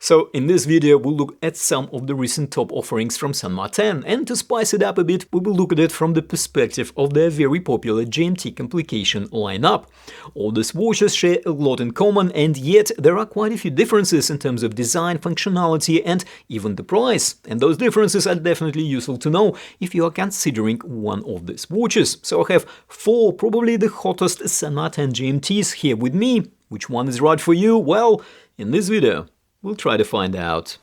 So in this video we'll look at some of the recent top offerings from San Martin, and to spice it up a bit we will look at it from the perspective of their very popular GMT complication lineup. All these watches share a lot in common, and yet there are quite a few differences in terms of design, functionality and even the price. And those differences are definitely useful to know if you are considering one of these watches. So I have four probably the hottest San Martin GMTs here with me. Which one is right for you? Well, in this video we'll try to find out.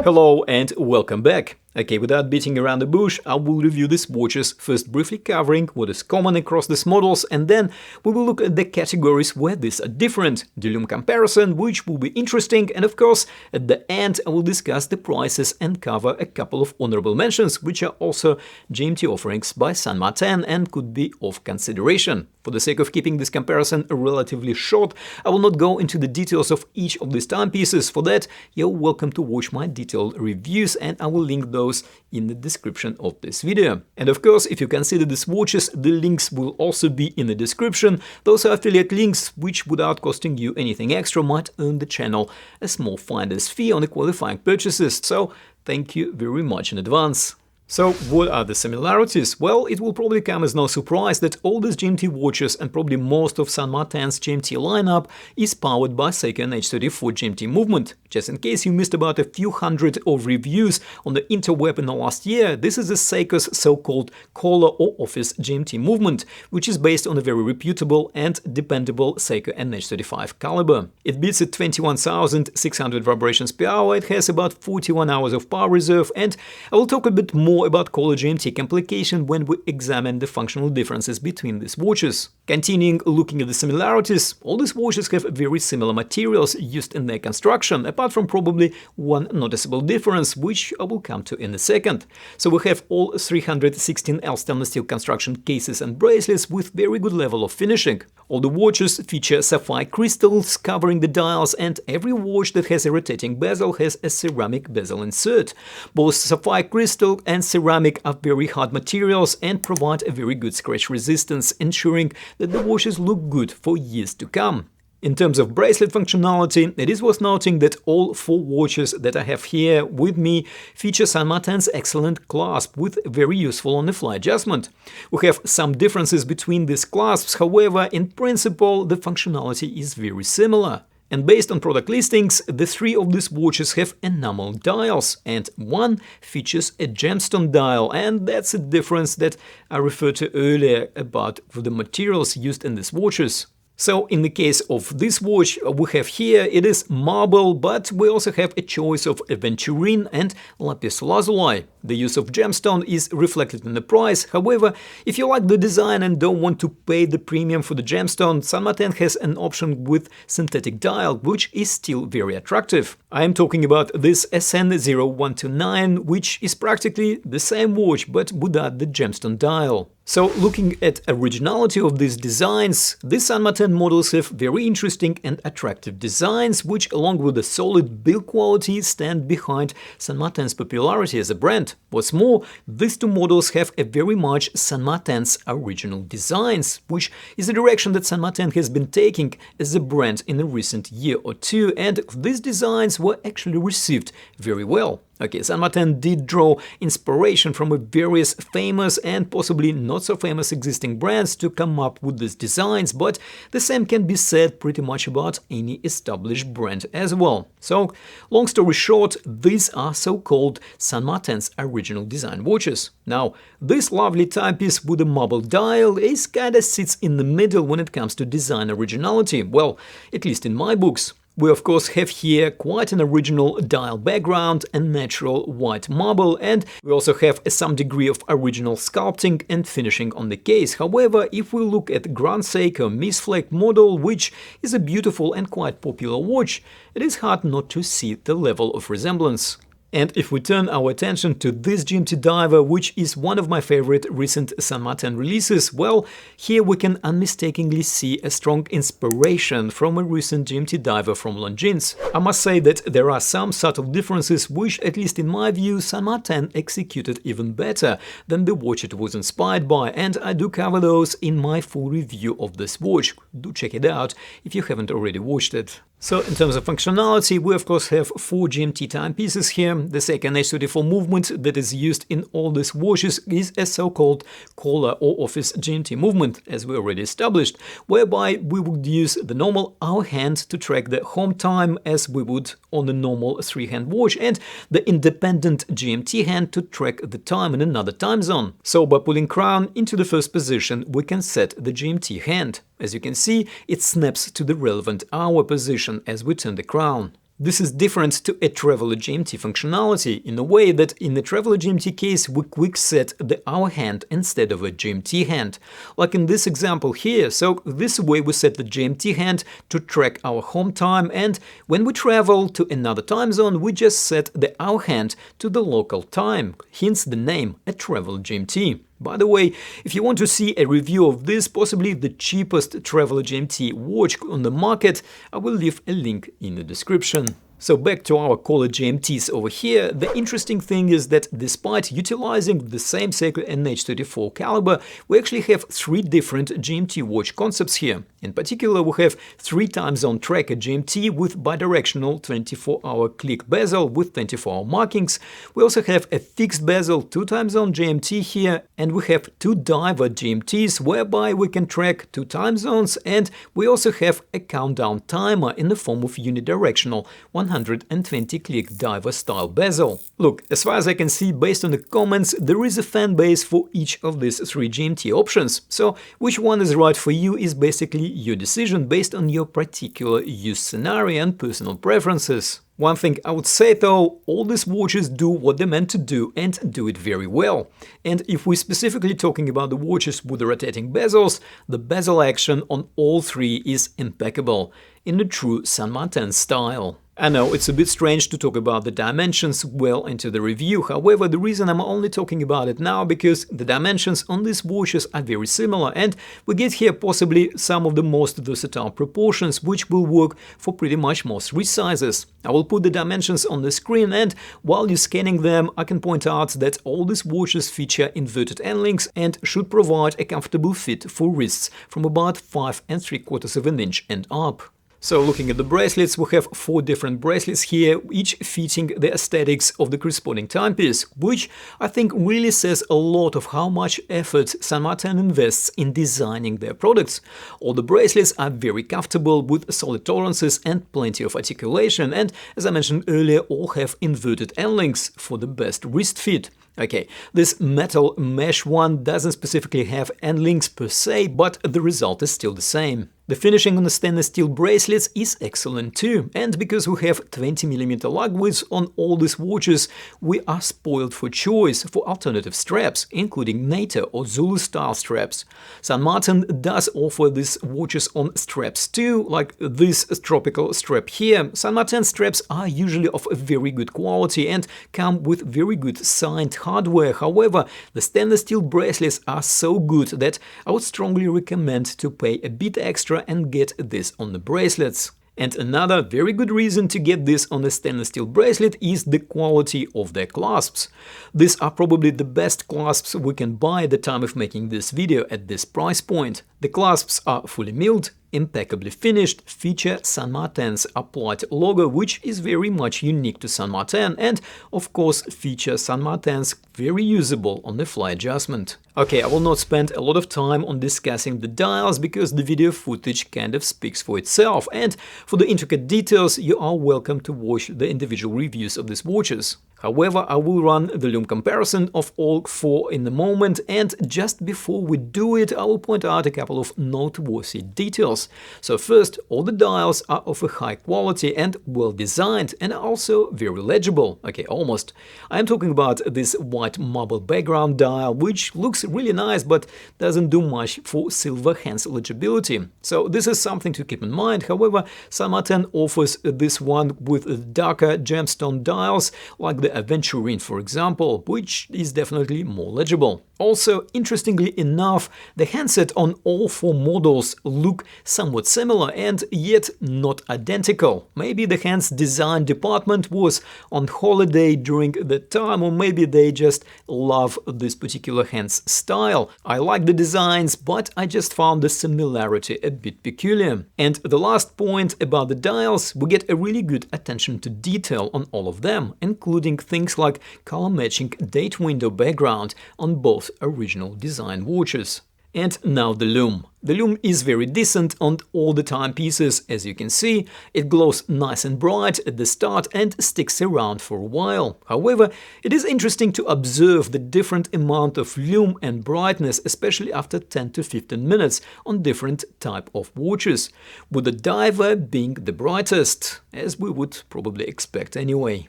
Hello and welcome back. Okay, without beating around the bush, I will review these watches, first briefly covering what is common across these models, and then we will look at the categories where these are different, the lume comparison, which will be interesting, and of course, at the end I will discuss the prices and cover a couple of honorable mentions, which are also GMT offerings by San Martin and could be of consideration. For the sake of keeping this comparison relatively short, I will not go into the details of each of these timepieces. For that, you're welcome to watch my detailed reviews, and I will link those in the description of this video. And of course, if you consider these watches, the links will also be in the description. Those are affiliate links which, without costing you anything extra, might earn the channel a small finder's fee on the qualifying purchases. So thank you very much in advance. So what are the similarities? Well, it will probably come as no surprise that all these GMT watches and probably most of San Martin's GMT lineup is powered by Seiko NH34 GMT movement. Just in case you missed about a few hundred of reviews on the interweb in the last year, this is a Seiko's so-called collar or office GMT movement, which is based on a very reputable and dependable Seiko NH35 caliber. It beats at 21,600 vibrations per hour, it has about 41 hours of power reserve, and I will talk a bit more about collar GMT complication when we examine the functional differences between these watches. Continuing looking at the similarities, all these watches have very similar materials used in their construction, apart from probably one noticeable difference, which I will come to in a second. So we have all 316L stainless steel construction cases and bracelets with very good level of finishing. All the watches feature sapphire crystals covering the dials, and every watch that has a rotating bezel has a ceramic bezel insert. Both sapphire crystal and ceramic are very hard materials and provide a very good scratch resistance, ensuring that the watches look good for years to come. In terms of bracelet functionality, it is worth noting that all four watches that I have here with me feature San Martin's excellent clasp with very useful on-the-fly adjustment. We have some differences between these clasps, however, in principle the functionality is very similar. And based on product listings, the three of these watches have enamel dials, and one features a gemstone dial, and that's a difference that I referred to earlier about the materials used in these watches. So in the case of this watch we have here, it is marble, but we also have a choice of aventurine and lapis lazuli. The use of gemstone is reflected in the price. However, if you like the design and don't want to pay the premium for the gemstone, San Martin has an option with synthetic dial, which is still very attractive. I am talking about this SN0129, which is practically the same watch but without the gemstone dial. So looking at originality of these designs, these San Martin models have very interesting and attractive designs, which along with a solid build quality stand behind San Martin's popularity as a brand. What's more, these two models have a very much San Martin's original designs, which is the direction that San Martin has been taking as a brand in a recent year or two, and these designs were actually received very well. Okay, San Martin did draw inspiration from various famous and possibly not so famous existing brands to come up with these designs, but the same can be said pretty much about any established brand as well. So, long story short, these are so-called San Martin's original design watches. Now, this lovely timepiece with a marble dial is kinda sits in the middle when it comes to design originality, well, at least in my books. We of course have here quite an original dial background and natural white marble, and we also have some degree of original sculpting and finishing on the case. However, if we look at Grand Seiko Miss Flag model, which is a beautiful and quite popular watch, it is hard not to see the level of resemblance. And if we turn our attention to this GMT diver, which is one of my favorite recent San Martin releases, well, here we can unmistakably see a strong inspiration from a recent GMT diver from Longines. I must say that there are some subtle differences which, at least in my view, San Martin executed even better than the watch it was inspired by, and I do cover those in my full review of this watch. Do check it out if you haven't already watched it. So in terms of functionality, we of course have 4 GMT timepieces here. The second H34 movement that is used in all these watches is a so-called collar or office GMT movement, as we already established, whereby we would use the normal hour hand to track the home time as we would on a normal 3-hand watch, and the independent GMT hand to track the time in another time zone. So by putting crown into the first position, we can set the GMT hand. As you can see, it snaps to the relevant hour position as we turn the crown. This is different to a Traveler GMT functionality in a way that in the Traveler GMT case we quick set the hour hand instead of a GMT hand, like in this example here. So this way we set the GMT hand to track our home time, and when we travel to another time zone we just set the hour hand to the local time, hence the name, a Traveler GMT. By the way, if you want to see a review of this, possibly the cheapest Traveler GMT watch on the market, I will leave a link in the description. So back to our collar GMTs over here, the interesting thing is that despite utilizing the same Seiko NH34 caliber, we actually have 3 different GMT watch concepts here. In particular, we have 3 time zone tracker GMT with bidirectional 24-hour click bezel with 24-hour markings. We also have a fixed bezel 2 time zone GMT here, and we have 2 diver GMTs whereby we can track 2 time zones, and we also have a countdown timer in the form of unidirectional 120 click diver style bezel. Look, as far as I can see based on the comments, there is a fan base for each of these 3 GMT options. So which one is right for you is basically your decision based on your particular use scenario and personal preferences. One thing I would say though, all these watches do what they're meant to do and do it very well. And if we're specifically talking about the watches with the rotating bezels, the bezel action on all 3 is impeccable, in the true San Martin style. I know it's a bit strange to talk about the dimensions well into the review, however the reason I'm only talking about it now because the dimensions on these watches are very similar, and we get here possibly some of the most versatile proportions which will work for pretty much most wrist sizes. I will put the dimensions on the screen, and while you're scanning them I can point out that all these watches feature inverted end links and should provide a comfortable fit for wrists from about 5 3/4 inch and up. So looking at the bracelets, we have 4 different bracelets here, each fitting the aesthetics of the corresponding timepiece, which I think really says a lot of how much effort San Martin invests in designing their products. All the bracelets are very comfortable with solid tolerances and plenty of articulation, and as I mentioned earlier, all have inverted end links for the best wrist fit. Okay, this metal mesh one doesn't specifically have end links per se, but the result is still the same. The finishing on the stainless steel bracelets is excellent too, and because we have 20mm lug widths on all these watches, we are spoiled for choice for alternative straps, including NATO or Zulu style straps. San Martin does offer these watches on straps too, like this tropical strap here. San Martin straps are usually of a very good quality and come with very good signed hardware. However, the stainless steel bracelets are so good that I would strongly recommend to pay a bit extra and get this on the bracelets. And another very good reason to get this on a stainless steel bracelet is the quality of their clasps. These are probably the best clasps we can buy at the time of making this video at this price point. The clasps are fully milled, impeccably finished, feature San Martin's applied logo, which is very much unique to San Martin, and of course feature San Martin's very usable on-the-fly adjustment. Okay, I will not spend a lot of time on discussing the dials because the video footage kind of speaks for itself, and for the intricate details you are welcome to watch the individual reviews of these watches. However, I will run the lume comparison of all 4 in a moment, and just before we do it, I will point out a couple of noteworthy details. So first, all the dials are of a high quality and well designed, and are also very legible. Okay, almost. I am talking about this white marble background dial, which looks really nice but doesn't do much for silver hands legibility. So this is something to keep in mind. However, San Martin offers this one with darker gemstone dials like the Aventurine, for example, which is definitely more legible. Also, interestingly enough, the handset on all 4 models look somewhat similar and yet not identical. Maybe the hand's design department was on holiday during that time, or maybe they just love this particular hand's style. I like the designs, but I just found the similarity a bit peculiar. And the last point about the dials, we get a really good attention to detail on all of them, including things like color matching date window background on both original design watches. And now the lume. The lume is very decent on all the timepieces, as you can see. It glows nice and bright at the start and sticks around for a while. However, it is interesting to observe the different amount of lume and brightness, especially after 10 to 15 minutes on different type of watches, with the diver being the brightest, as we would probably expect anyway.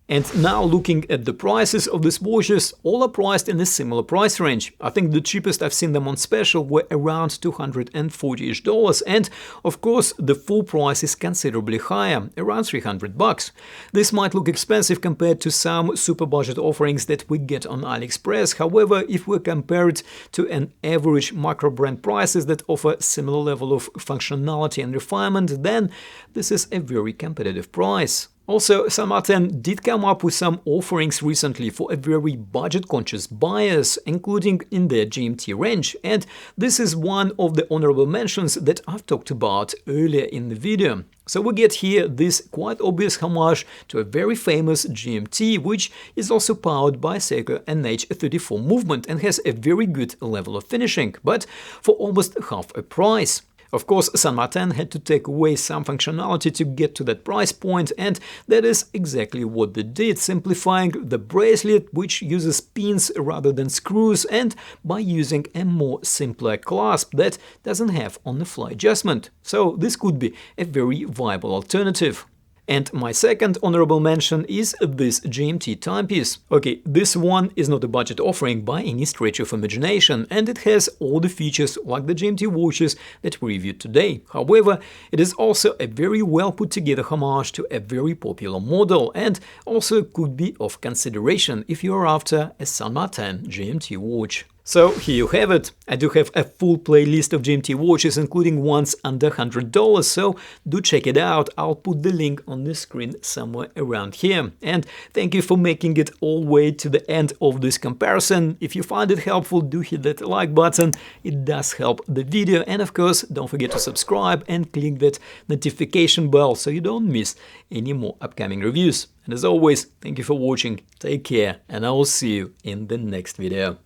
And now looking at the prices of these watches, all are priced in a similar price range. I think the cheapest I've seen them on special were around $240-ish, and of course the full price is considerably higher, around $300. This might look expensive compared to some super budget offerings that we get on AliExpress. However, if we compare it to an average micro brand prices that offer similar level of functionality and refinement, then this is a very competitive price. Also, San Martin did come up with some offerings recently for a very budget-conscious buyers, including in their GMT range, and this is one of the honorable mentions that I've talked about earlier in the video. So we get here this quite obvious homage to a very famous GMT, which is also powered by Seiko NH34 movement and has a very good level of finishing, but for almost half a price. Of course, San Martin had to take away some functionality to get to that price point, and that is exactly what they did, simplifying the bracelet, which uses pins rather than screws, and by using a more simpler clasp that doesn't have on-the-fly adjustment. So this could be a very viable alternative. And my second honorable mention is this GMT timepiece. Okay, this one is not a budget offering by any stretch of imagination, and it has all the features like the GMT watches that we reviewed today. However, it is also a very well put together homage to a very popular model, and also could be of consideration if you are after a San Martin GMT watch. So here you have it. I do have a full playlist of GMT watches, including ones under $100, so do check it out. I'll put the link on the screen somewhere around here. And thank you for making it all the way to the end of this comparison. If you find it helpful, do hit that like button. It does help the video. And of course, don't forget to subscribe and click that notification bell so you don't miss any more upcoming reviews. And as always, thank you for watching, take care, and I will see you in the next video.